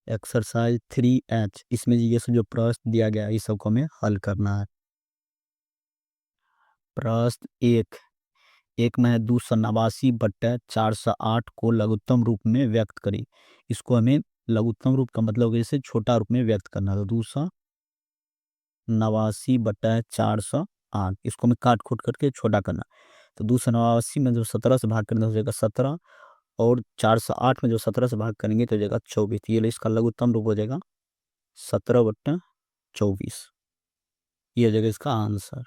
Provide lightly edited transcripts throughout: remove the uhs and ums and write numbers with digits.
Exercise 3H, इसमें ये सब जो प्रश्न दिया गया है, इस सबको हमें हल करना है। प्रश्न एक, एक में 289/408 को लघुत्तम रूप में व्यक्त करें। इसको हमें लघुत्तम रूप का मतलब जैसे छोटा रूप में व्यक्त करना है। तो 289/408, इसको हमें काट खोट करके छोटा करना। तो 289 में जो 17 से भाग करना हो जाएगा 17, और 408 में जो 17 से भाग करेंगे तो हो जाएगा 24। ये इसका लघुत्तम रूप हो जाएगा 17/24। ये हो जाएगा इसका आंसर।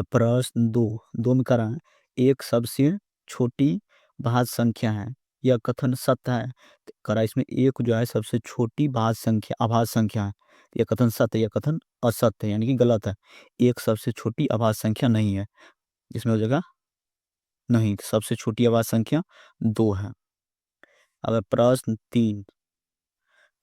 प्रश्न दो, दो में करा है, एक सबसे छोटी भाज्य संख्या है, यह कथन सत्य है। तो करा इसमें एक जो है सबसे छोटी भाज्य संख्या, अभाज्य संख्या है, यह कथन सत्य है, यह कथन असत्य है, यानी कि गलत है। एक सबसे छोटी अभाज्य संख्या नहीं है, इसमें हो जाएगा नहीं। सबसे छोटी अभाज्य संख्या 2 है। अब प्रश्न तीन,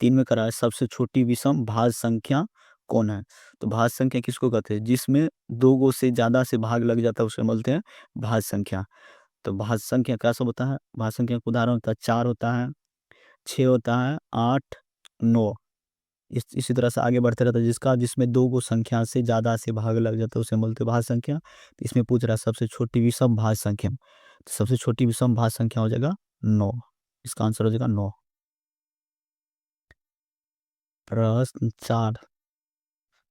तीन में करा है सबसे छोटी विषम भाज्य संख्या कौन है। तो भाज्य संख्या किसको कहते हैं, जिसमें दो गो से ज्यादा से भाग लग जाता है उसे बोलते हैं भाज्य संख्या। तो भाज्य संख्या क्या सब होता है, भाज्य संख्या का उदाहरण होता है 4 होता है, 6 होता है, 8, 9। इसी तरह से आगे बढ़ते रहता है, जिसका जिसमें दो गो संख्या से ज्यादा से भाग लग जाता है उसे बोलते हैं भाज्य संख्या। तो इसमें पूछ रहा है सबसे छोटी विषम भाज्य संख्या, तो सबसे छोटी विषम भाज्य संख्या हो जाएगा 9। इसका आंसर हो जाएगा 9। प्रश्न चार,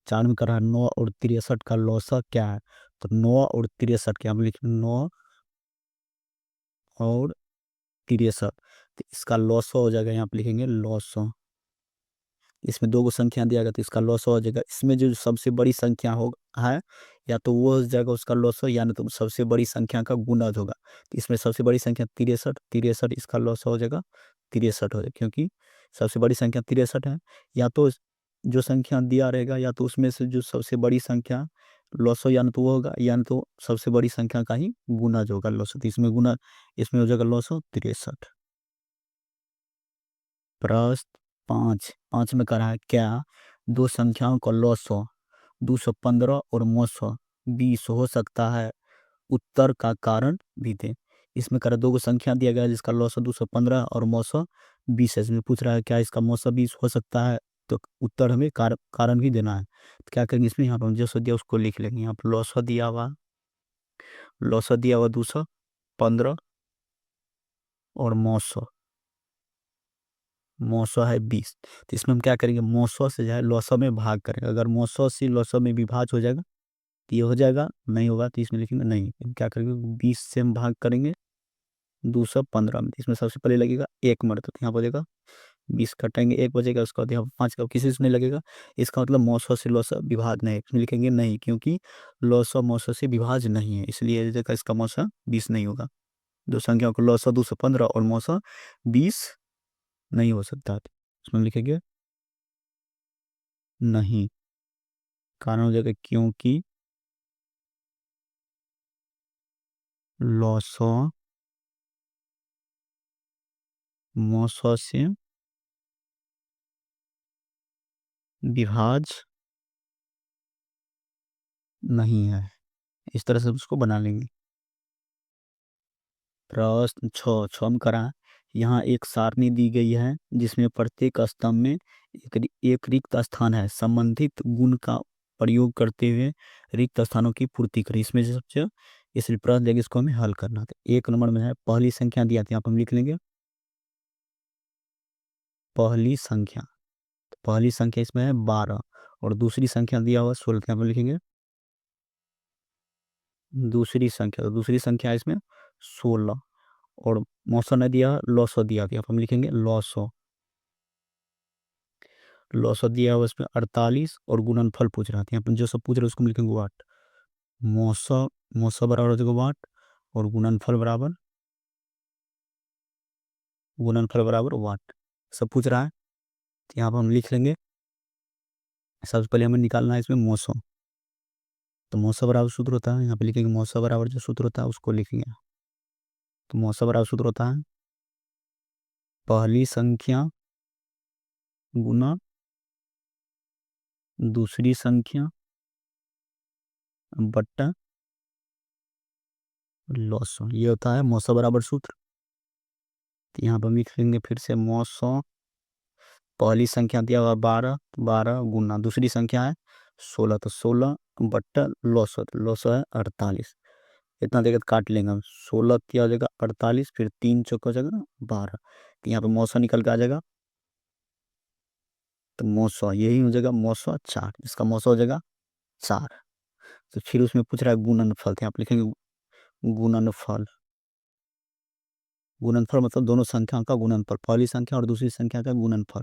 चार में करा 9 और 63 का लौसा क्या है। तो 9 और 63 क्या, हम लिखें 9 और 63, तो इसका लौसा हो जाएगा, यहाँ पे लिखेंगे लौसा। इसमें दो गो संख्या दिया गया तो इसका लौसा हो जाएगा। इसमें जो सबसे बड़ी संख्या हो है, या तो वो हो जाएगा उसका लौसा, या नहीं तो सबसे बड़ी संख्या का गुणज होगा। तो इसमें सबसे बड़ी संख्या 63, 63 इसका लौसा हो जाएगा 63 हो जाएगा, क्योंकि सबसे बड़ी संख्या 63 है। या तो जो संख्या दिया रहेगा, या तो उसमें से जो सबसे बड़ी संख्या लॉस हो, या तो वो होगा, या तो सबसे बड़ी संख्या का ही गुना जो होगा लॉस। तो इसमें गुना, इसमें हो जाएगा लॉस 63। प्रश्न पाँच, पाँच में करा है क्या दो संख्याओं का लॉस 215 और 920 हो सकता है, उत्तर का कारण भी दे। इसमें करा दो गो संख्या दिया गया है जिसका लॉस 215 और 920 है। इसमें पूछ रहा है क्या इसका 920 हो सकता है, तो उत्तर हमें कारण भी देना है। तो क्या करेंगे, इसमें यहाँ पर जो दिया उसको लिख लेंगे। यहाँ पर लॉस दिया हुआ, लॉस दिया हुआ 215 और 900, 900 है 20। तो इसमें हम क्या करेंगे, 900 से जो है लॉसो में भाग करेंगे। अगर 900 से लॉसो में विभाज्य हो जाएगा तो ये हो जाएगा, नहीं होगा तो इसमें लिखेंगे नहीं। क्या करेंगे, 20 से हम भाग करेंगे 215 में। इसमें सबसे पहले लगेगा 1 मिनट, तो यहाँ बजेगा 20 कटेंगे 1 बजेगा, उसका बाद यहाँ 5 का किसी से नहीं लगेगा। इसका मतलब 900 से लॉसो विभाज्य नहीं है, इसमें लिखेंगे नहीं, क्योंकि लॉसो 900 से विभाज्य नहीं है, इसलिए जगह इसका 920 नहीं होगा। दो संख्याओं को लॉसो 215 और 920 नहीं हो सकता, तो उसमें लिखेंगे नहीं। कारण हो जाएगा क्योंकि लॉसो 900 से विभाज्य नहीं है। इस तरह से उसको बना लेंगे। प्रश्न छ, छ में करा, यहाँ एक सारणी दी गई है जिसमें प्रत्येक स्तंभ में एक रिक्त स्थान है, संबंधित गुण का प्रयोग करते हुए रिक्त स्थानों की पूर्ति करें। इसमें से सबसे इसलिए प्रश्न देंगे, इसको हमें हल करना था। एक नंबर में है पहली संख्या दिया था, यहाँ पर हम लिख लेंगे पहली संख्या। तो पहली संख्या इसमें है 12, और दूसरी संख्या दिया हुआ 16, यहाँ पर लिखेंगे दूसरी संख्या। तो दूसरी संख्या इसमें 16, और मौसो ने दिया, लॉसो दिया था, हम लिखेंगे लॉसो। लॉसो दिया हुआ इसमें 48, और गुणनफल पूछ रहा था, यहाँ पर जो सब पूछ रहे उसको हम लिखेंगे वाट। मौसो, मौसो बराबर हो जाएगा वाट, और गुणनफल बराबर वाट। सब पूछ रहा है, तो यहाँ पर हम लिख लेंगे। सबसे पहले हमें निकालना है इसमें मौसो। तो मौसो बराबर सूत्र होता है, यहाँ पे लिखेंगे मौसो बराबर जो सूत्र होता है उसको लिखेंगे। तो मौसो बराबर सूत्र होता है पहली संख्या गुना दूसरी संख्या बट्टा लॉसो, ये होता है मौसो बराबर सूत्र। तो यहाँ पर हम लिख लेंगे फिर से मौसो पहली संख्या दिया हुआ 12, 12 गुना दूसरी संख्या है 16, तो 16 बट्टा लौसौ, तो लौसौ है 48। इतना देकर काट लेंगे हम। 16 क्या हो जाएगा 48, फिर 3 चौक हो जाएगा 12, तो यहाँ पे मौसौ निकल के आ जाएगा, तो मौसौ यही हो जाएगा मौसौ 4, इसका मौसौ हो जाएगा 4। तो फिर उसमें पूछ रहा है गुणनफल, तो यहाँ पे लिखेंगे गुणनफल। गुणनफल मतलब दोनों संख्या का गुणनफल, पहली संख्या और दूसरी संख्या का गुणनफल।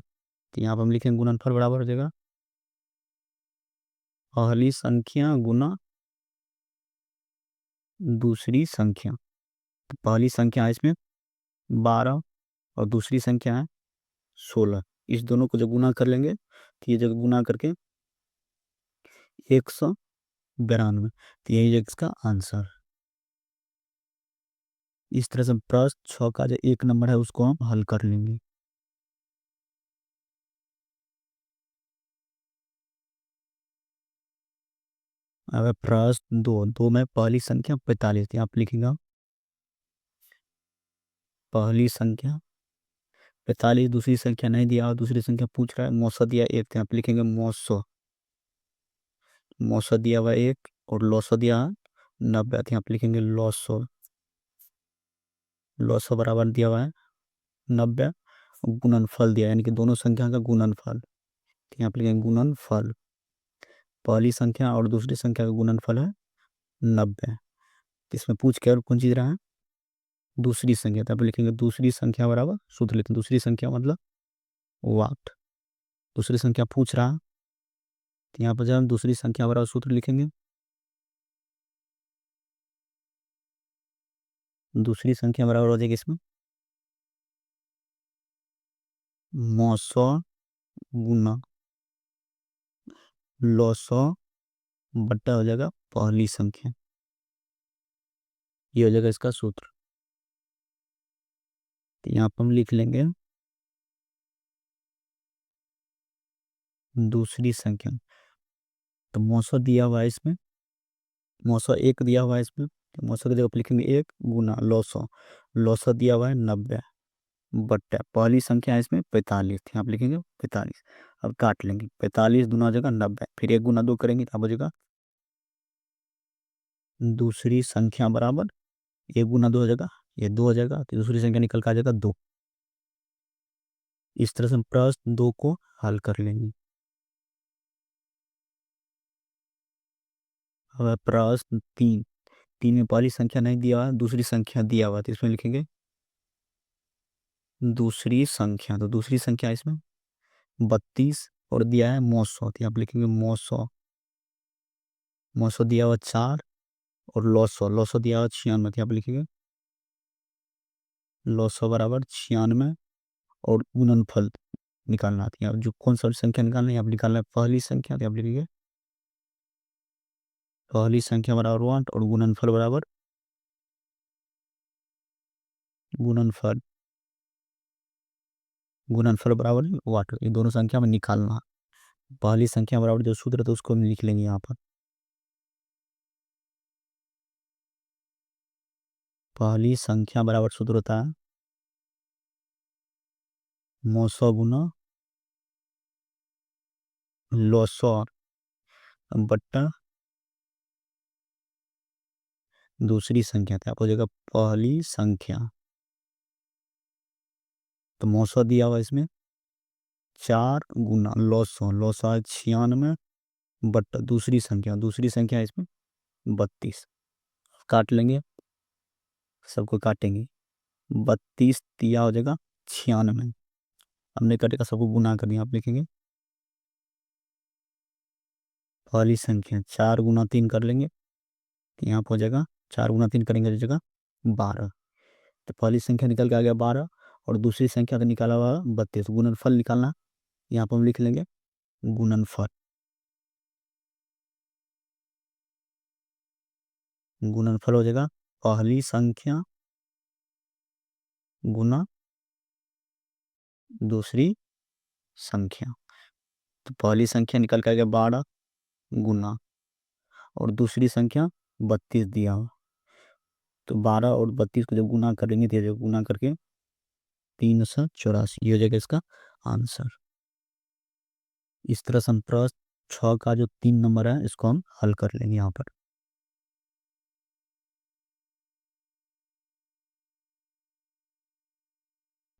तो यहाँ पर हम लिखेंगे गुणनफल बराबर हो जाएगा पहली संख्या गुना दूसरी संख्या। तो पहली संख्या है इसमें 12 और दूसरी संख्या है 16, इस दोनों को जब गुना कर लेंगे तो ये जगह गुना करके 192, तो यही जगह इसका आंसर। इस तरह से प्रश्न 6 का जो 1 नंबर है उसको हम हल कर लेंगे। अब प्रश्न 2 में पहली संख्या 45, यहाँ पे लिखेगा पहली संख्या 45, दूसरी संख्या नहीं दिया और दूसरी संख्या पूछ रहा है, मौसौ दिया 1, तो यहाँ पे लिखेंगे मौसौ। मौसौ दिया हुआ 1 और लौसौ दिया 90, तो यहाँ पे लिखेंगे लौसौ। लौसौ बराबर दिया हुआ है 90, गुणनफल दिया यानी कि दोनों संख्या का गुणनफल, तो यहाँ पे लिखेंगे गुणनफल। पहली संख्या और दूसरी संख्या का गुणनफल है 90, तो इसमें पूछ के और कौन चीज रहा है दूसरी संख्या, तो यहाँ पे लिखेंगे दूसरी संख्या बराबर सूत्र लिखते हैं, दूसरी संख्या मतलब वाट। दूसरी संख्या पूछ रहा है, तो यहाँ पर जब हम दूसरी संख्या बराबर सूत्र लिखेंगे, दूसरी संख्या बराबर हो जाएगी इसमें मौसौ गुना लौसौ बट्टा हो जाएगा पहली संख्या, ये हो जाएगा इसका सूत्र। तो यहाँ पर हम लिख लेंगे दूसरी संख्या, तो मौसौ दिया हुआ है इसमें, मौसौ 1 दिया हुआ है इसमें, तो मौसौ की जगह पर लिखेंगे 1 गुना लौसौ। लौसौ दिया हुआ है 90 बट्टा पहली संख्या है इसमें 45, यहाँ पे लिखेंगे 45। अब काट लेंगे, 45 दूना हो जाएगा 90, फिर 1 गुना 2 करेंगे तो हो जाएगा दूसरी संख्या बराबर 1 गुना 2 हो जाएगा, ये 2 हो जाएगा, तो दूसरी संख्या निकल कर आ जाएगा 2। इस तरह से हम प्रश्न 2 को हल कर लेंगे। अब प्रश्न 3, 3 में पहली संख्या नहीं दिया हुआ, दूसरी संख्या दिया हुआ, तो इसमें लिखेंगे दूसरी संख्या, तो दूसरी संख्या इसमें 32 और दिया है मौसौ, तो यहाँ पे लिखेंगे मौसौ। मौसौ दिया हुआ 4 और लौसौ, लौसौ दिया हुआ 96, तो यहाँ पे लिखेंगे लौसौ बराबर 96 और गुणनफल निकालना है, यहाँ जो कौन सा संख्या निकालना है, यहाँ पे निकालना है पहली संख्या, तो यहाँ पे लिखिए पहली संख्या बराबर 1 और गुणनफल बराबर गुणनफल गुणनफल बराबर वाट, ये दोनों संख्या में निकालना है। पहली संख्या बराबर जो सूत्र था उसको हम लिख लेंगे यहाँ पर, पहली संख्या बराबर सूत्र होता है मौसौ गुना लौसौ बट्टा दूसरी संख्या, था हो जाएगा पहली संख्या। तो मौसौ दिया हुआ इसमें 4 गुना लौसौ, लौसौ है 96 बट्टा दूसरी संख्या है इसमें 32। काट लेंगे, सबको काटेंगे, 32 दिया हो जाएगा 96, हमने कटेगा सबको गुना कर दिया, आप लिखेंगे पहली संख्या 4 गुना 3 कर लेंगे, तो यहाँ पर हो जाएगा 4 गुना 3 करेंगे तो जगह 12, तो पहली संख्या निकल के आ गया 12 और दूसरी संख्या का निकाला हुआ 32, गुणनफल निकालना, यहाँ पर हम लिख लेंगे गुणनफल। गुणनफल हो जाएगा पहली संख्या गुना दूसरी संख्या, तो पहली संख्या निकल के आ गया 12 गुना और दूसरी संख्या 32 दिया हुआ, तो 12 और 32 को जब गुना करेंगे तो गुना करके 384, ये हो जाएगा इसका आंसर। इस तरह से हम प्रश्न 6 का जो 3 नंबर है इसको हम हल कर लेंगे यहाँ पर।